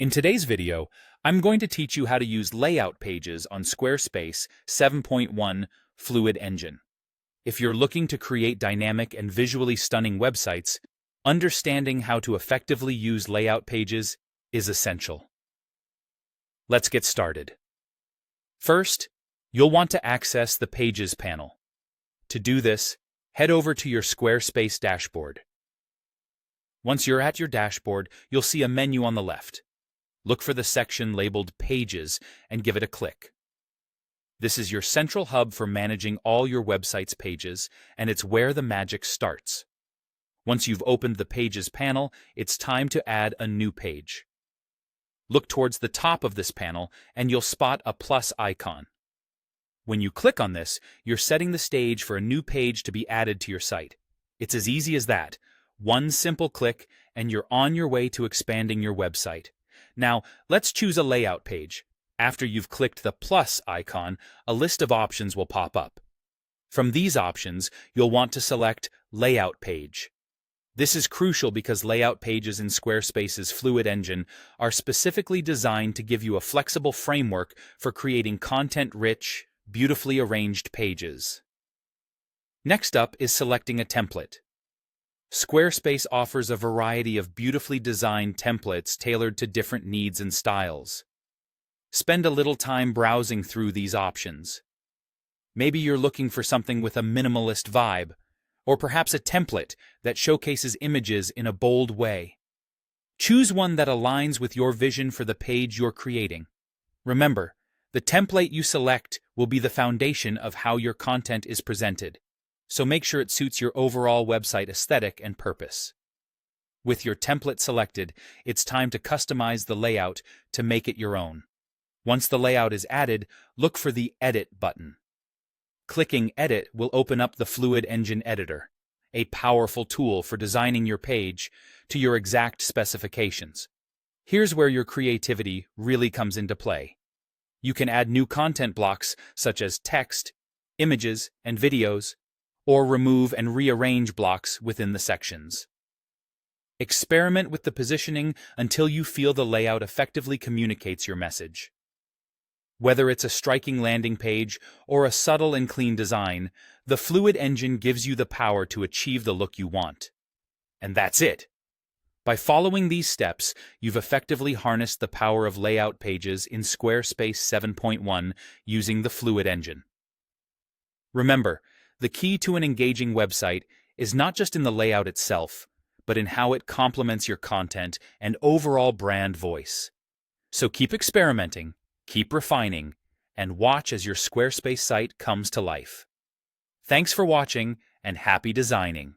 In today's video, I'm going to teach you how to use layout pages on Squarespace 7.1 Fluid Engine. If you're looking to create dynamic and visually stunning websites, understanding how to effectively use layout pages is essential. Let's get started. First, you'll want to access the Pages panel. To do this, head over to your Squarespace dashboard. Once you're at your dashboard, you'll see a menu on the left. Look for the section labeled Pages and give it a click. This is your central hub for managing all your website's pages, and it's where the magic starts. Once you've opened the Pages panel, it's time to add a new page. Look towards the top of this panel, and you'll spot a plus icon. When you click on this, you're setting the stage for a new page to be added to your site. It's as easy as that. One simple click, and you're on your way to expanding your website. Now, let's choose a layout page. After you've clicked the plus icon, a list of options will pop up. From these options, you'll want to select Layout Page. This is crucial because layout pages in Squarespace's Fluid Engine are specifically designed to give you a flexible framework for creating content-rich, beautifully arranged pages. Next up is selecting a template. Squarespace offers a variety of beautifully designed templates tailored to different needs and styles. Spend a little time browsing through these options. Maybe you're looking for something with a minimalist vibe, or perhaps a template that showcases images in a bold way. Choose one that aligns with your vision for the page you're creating. Remember, the template you select will be the foundation of how your content is presented, so make sure it suits your overall website aesthetic and purpose. With your template selected, it's time to customize the layout to make it your own. Once the layout is added, look for the Edit button. Clicking Edit will open up the Fluid Engine Editor, a powerful tool for designing your page to your exact specifications. Here's where your creativity really comes into play. You can add new content blocks such as text, images, and videos, or remove and rearrange blocks within the sections. Experiment with the positioning until you feel the layout effectively communicates your message. Whether it's a striking landing page or a subtle and clean design, the Fluid Engine gives you the power to achieve the look you want. And that's it. By following these steps, you've effectively harnessed the power of layout pages in Squarespace 7.1 using the Fluid Engine. Remember, the key to an engaging website is not just in the layout itself, but in how it complements your content and overall brand voice. So keep experimenting, keep refining, and watch as your Squarespace site comes to life. Thanks for watching, and happy designing!